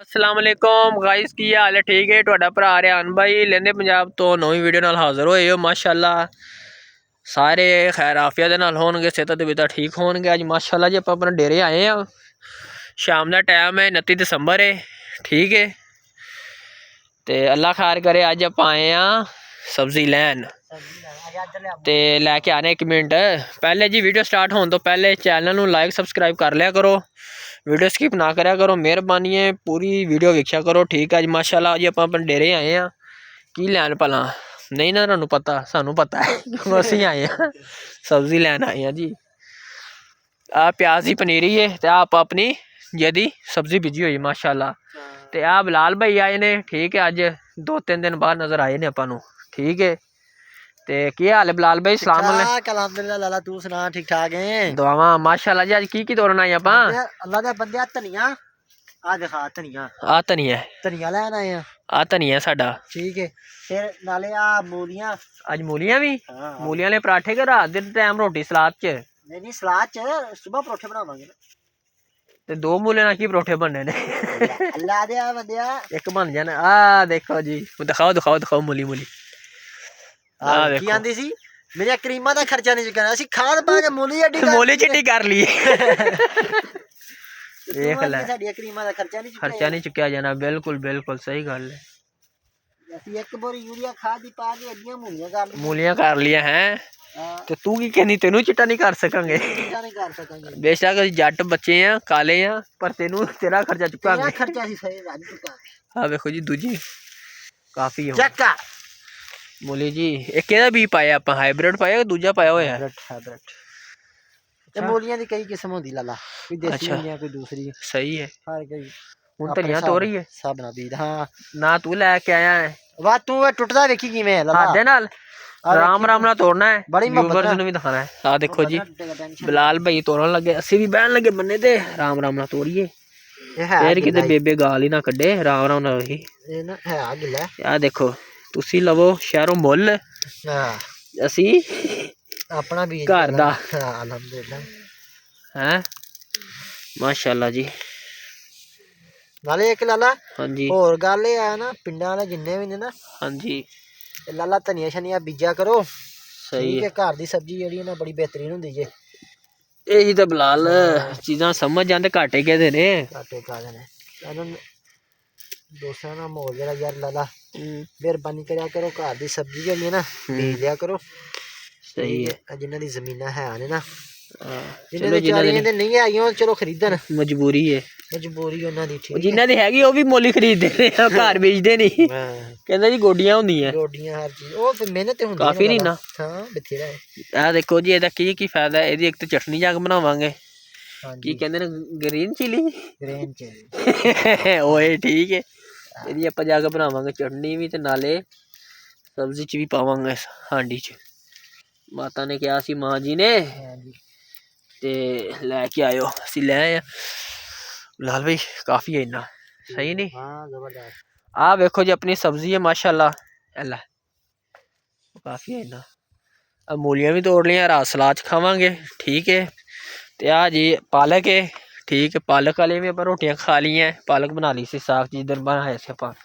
अस्सलाम वालेकुम गाइस की हाल है ठीक है ਤੁਹਾਡਾ ਭਰਾ ਰਿਆਨ भाई लेंदे पंजाब तो नवी वीडियो नाल हाजिर होए हो माशाअल्लाह सारे खैर आफिया दे नाल होणगे सेहत तबीयत ठीक होणगे अज माशाअल्लाह जी आप अपने डेरे आए हैं शाम का टाइम है 29 दिसंबर है ठीक है तो अल्लाह खैर करे अज आप आए हैं सब्जी लैन ते लैके आने एक मिनट पहले जी वीडियो स्टार्ट होने तो पहले चैनल नूं लाइक सबसक्राइब कर लिया करो वीडियो स्किप ना करा करो मेहरबानी है पूरी वीडियो वेख्या करो ठीक है जी माशाअल्लाह जी आप डेरे आए हैं की लैन भला नहीं ना तुहानूं पता सानूं पता है क्यों असीं आए हैं सब्जी लैन आए हैं जी आ प्याज की पनीरी है तो आप अपनी जदी सब्जी बिजी हुई माशाअल्लाह तो आ बिलाल भाई आए ने ठीक है अज 2-3 दिन बाद नज़र आए ने आपां नूं ठीक है ते की हाल है बिलाल भाई सलाम अलहमदुलिल्लाह लाला तू सुना ठीक ठाक है दुआवां माशाअल्लाह जी अज की तोड़ना है आपां अल्लाह दे बंदे धनिया आ दिखा धनिया धनिया लैन आए हैं आ धनिया साडा ठीक है फिर नाले आ मूलियां अज मूलियां भी हाँ, मूलियां ने पराठे के रात दे टाइम रोटी सलाद च नहीं सलाद च सुबह परोठे बनावांगे ते 2 मूलियां नाल की परोठे बनने ने अल्लाह दे बंदिया एक बन जाने आ देखो जी दिखाओ मूली मूली आ की देखो आंदी सी मेरी क्रीमां दा खर्चा नहीं चुकाना ਅਸੀਂ ਖਾਦ ਪਾ ਕੇ मूली चिट्टी कर ली देख ले ਸਾਡੀਆਂ क्रीमां ਦਾ ਖਰਚਾ ਨਹੀਂ खर्चा नहीं चुकया जाना बिल्कुल बिल्कुल सही गल है ਅਸੀਂ ਇੱਕ ਬੋਰੀ यूरिया खाद ਦੀ ਪਾ ਕੇ ਅੱਧੀਆਂ मूलियां कर लिया हैं ते तू की कहनी तेनू चिट्टा नहीं कर सकांगे नहीं कर सकांगे बेशक जट बच्चे हैं काले हैं पर तेनू तेरा खर्चा चुकांगे खर्चा सी सही राज चुका हाँ देखो जी दूजी काफी है चक्का मूली जी एक केदा भी पाया आप हाइब्रिड पाया कि दूजा पाया हुआ है हाइब्रिड ते मूलियां दी कई किस्म होंदी लाला कोई देसी होंदी है कोई दूसरी सही है हर कोई हुन धनिया तोरी है सब ना बीज हां ना तू लेके आया है वाह तू टुटदा वेखी किवें लाला हादे नाल राम राम ना तोड़ना है बड़ी व्यूअर्स नु भी दिखाना है आ देखो जी बिलाल भाई तोड़न लगे असि भी बहन लगे बन्ने ते राम राम ना तोड़िए फिर किते बेबे गाल ही ना कड्डे राम राम ना रही ये ना है आ गिला आ देखो तुसी लवो शहरों मुल हां असी अपना बीज घर दा अल्हम्दुलिल्लाह हैं माशाअल्लाह जी नाले एक लाला हां जी और गल ये है ना पिंडां वाले जिन्ने भी ने ना हां जी लाला धनिया शनिया बीजा करो सही है घर दी सब्जी जेहड़ी ना बड़ी बेहतरीन हुंदी जे यही तो बिलाल चीज़ां समझ जाते घाटे कहते ने घाटे खा देने दोस्तां ना मोल जरा यार लाला मेहरबानी करा करो घर दी सब्जी जेहड़ी है ना बीज लिया करो सही है जिन्हां दी ज़मीनां है ने ना चलो जिन्हां दी नहीं आई चलो खरीदन मजबूरी है मजबूरी उन्हां दी ठीक जिन्हां दी हैगी ओह भी मुੱਲ खरीददे ने घर बेचदे नहीं कहंदे जी गोडियां हुंदियां गोडियां हर चीज ओह फिर मेहनत हुंदी काफी नहीं ना हां बथेरा है आ देखो जी ਇਹਦਾ ਕੀ ਫਾਇਦਾ ਹੈ ਇਹਦੀ ਇੱਕ ਤੇ ਚਟਨੀ ਜਾ ਕੇ ਬਣਾਵਾਂਗੇ ਕੀ ਕਹਿੰਦੇ ਨੇ ਗ੍ਰੀਨ ਚਿਲੀ ਓਏ ਠੀਕ ਹੈ ਇਹਦੀ ਆਪਾਂ ਜਾ ਕੇ ਬਣਾਵਾਂਗੇ ਚਟਨੀ ਵੀ ਤੇ ਨਾਲੇ ਸਬਜ਼ੀ ਚ ਵੀ ਪਾਵਾਂਗੇ ਹਾਂਡੀ ਚ ਮਾਤਾ ਨੇ ਕਿਹਾ ਸੀ ਮਾਂ ਜੀ ਨੇ ਤੇ ਲੈ ਕੇ ਆਇਓ ਅਸੀਂ ਲੈ ਆਏ लाल भाई काफ़ी है इन्ना सही नहीं हाँ जबरदस्त आ देखो जी अपनी सब्जी है माशाल्लाह अल्लाह काफ़ी है इन्ना अब मूलियाँ भी तोड़ लिया रात सलाद खावांगे ठीक है तो आ जी पालक है ठीक है पालक वाले भी अपन रोटियां खा ली हैं पालक बना ली सी साग जिस दिन बनाए थे अपन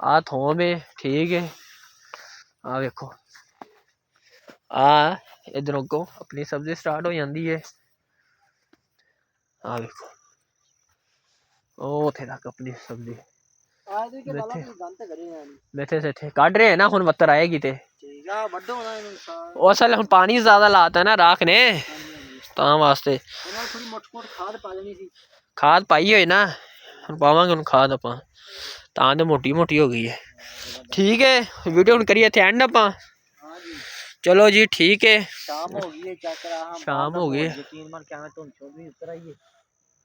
आ थोम है ठीक है आ देखो आ इधरों को अपनी सब्जी स्टार्ट हो जाती है आ देखो थे तक अपनी सब्जी बैठे से थे काट रहे हैं ना हुन वत्तर आएगी ते असल हुन पानी ज्यादा लाता है ना राख ने तां वास्ते खाद पाई होई ना हुन पावांगे हुन खाद आपां तां ते मोटी मोटी हो गई है ठीक है वीडियो हुन करिए थे एंड आपां चलो जी ठीक है शाम हो गई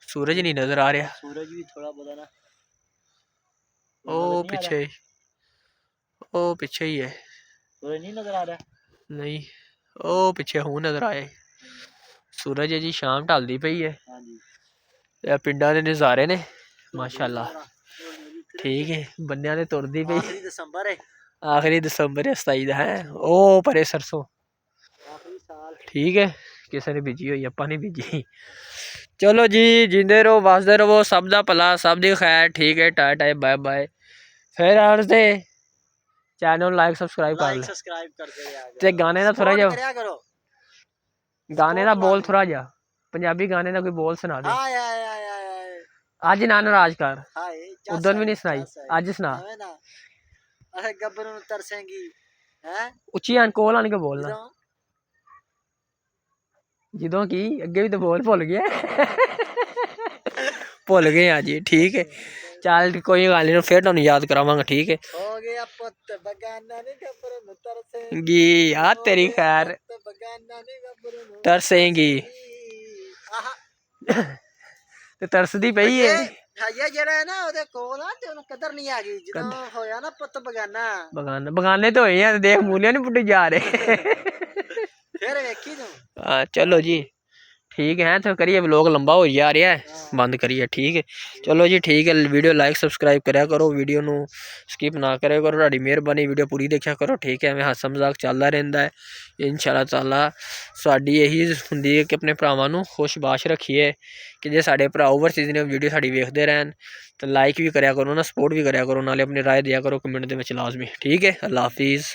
सूरज नहीं नजर आ रहा सूरज भी थोड़ा बहुत ना ओ पीछे ही है सूरज नहीं नजर आ रहा नहीं ओ पीछे हूं नजर आया सूरज है जी शाम ढलती पई है पिंडा दे नज़ारे ने माशाल्लाह ठीक है बन्निया ते तुरदी पई आखिरी दिसंबर है 27 है ओ परे सरसों ठीक है किसी ने बीजी हुई अपा नहीं बीजी ਚਲੋ ਜੀ, ਜਿੰਦੇ ਰਹੋ ਵਸਦੇ ਰਹੋ, ਸਭ ਦਾ ਭਲਾ, ਸਭ ਦੀ ਖੈਰ। ਠੀਕ ਹੈ, ਟਾਟਾ ਬਾਏ ਬਾਏ। ਫਿਰ ਆਣ ਤੇ ਚੈਨਲ ਨੂੰ ਲਾਈਕ ਸਬਸਕ੍ਰਾਈਬ ਕਰ ਲੈ ਸਬਸਕ੍ਰਾਈਬ ਕਰਦੇ ਰਿਹਾ ਤੇ ਗਾਣੇ ਦਾ ਥੋੜਾ ਜਿਹਾ ਕਰਿਆ ਕਰੋ। ਗਾਣੇ ਦਾ ਬੋਲ ਥੋੜਾ ਜਿਹਾ ਪੰਜਾਬੀ ਗਾਣੇ ਦਾ ਕੋਈ ਬੋਲ ਸੁਣਾ ਦੇ। ਹਾਏ ਹਾਏ ਹਾਏ ਹਾਏ ਅੱਜ ਨਾ ਨਾਰਾਜ਼ ਕਰ, ਹਾਏ ਉਦੋਂ ਵੀ ਨਹੀਂ ਸੁਣਾਈ, ਅੱਜ ਸੁਣਾ। ਐਵੇਂ ਨਾ ਅਰੇ ਗੱਭਰੂ ਨੂੰ ਤਰਸੇਂਗੀ ਹੈ ਉੱਚੀ ਆਂ ਕੋਲ ਆਣ ਕੇ ਬੋਲਣਾ। ਜਦੋਂ ਕੀ ਅੱਗੇ ਵੀ ਤਾਂ ਬੋਲ ਭੁੱਲ ਗਿਆ। ਭੁੱਲ ਗਏ ਆ ਜੀ। ਠੀਕ ਹੈ, ਚੱਲ ਕੋਈ ਗੱਲ ਨਹੀਂ, ਫਿਰ ਤੁਹਾਨੂੰ ਯਾਦ ਕਰਾਵਾਂਗਾ। ਠੀਕ ਹੈ, ਹੋ ਗਿਆ ਪੁੱਤ ਬਗਾਨਾ ਨੀ ਗੱਭਰੂ ਨੂੰ ਤਰਸੇਂਗੀ ਗੀ ਆ ਤੇਰੀ ਖੈਰ ਬਗਾਨਾ ਨੀ ਗੱਭਰੂ ਨੂੰ ਤਰਸੇਂਗੀ ਤੇ ਤਰਸਦੀ ਪਈ ਏ। ਹਈਆ ਜਿਹੜਾ ਹੈ ਨਾ ਉਹਦੇ ਕੋਲ ਆ ਤੇ ਉਹਨੂੰ ਕਦਰ ਨਹੀਂ ਆ ਗਈ ਜਦੋਂ ਹੋਇਆ ਨਾ ਪੁੱਤ ਬਗਾਨਾ। ਬਗਾਨੇ ਤਾਂ ਹੋਏ ਆ, ਦੇਖ ਮੂਲੀਆਂ ਨੀ ਪੁੱਟੀ ਜਾ ਰਹੇ। ਫਿਰ ਵੇਖੀ ਤੂੰ। ਹਾਂ ਚਲੋ ਜੀ ठीक है, तो करिए व्लॉग लंबा हो जा रहा है, बंद करिए। ठीक है, चलो जी ठीक है। वीडियो लाइक सब्सक्राइब करा करो, वीडियो नू स्किप ना करे करो, तुहाडी मेहरबानी। वीडियो पूरी देखा करो। ठीक है, मैं हासा मजाक चलता रहिंदा है। इंशाअल्लाह ताला साडी यही हुंदी है कि अपने भरावां नू खुशबाश रखिए, कि जे साडे भरा ओवरसीज़ ने वीडियो साडी वेखदे रहन तो लाइक भी करा करो ना, सपोर्ट भी करा करो, नाले अपनी राय दिया करो कमेंट दे विच लाजमी। ठीक है, अल्लाह हाफिज़।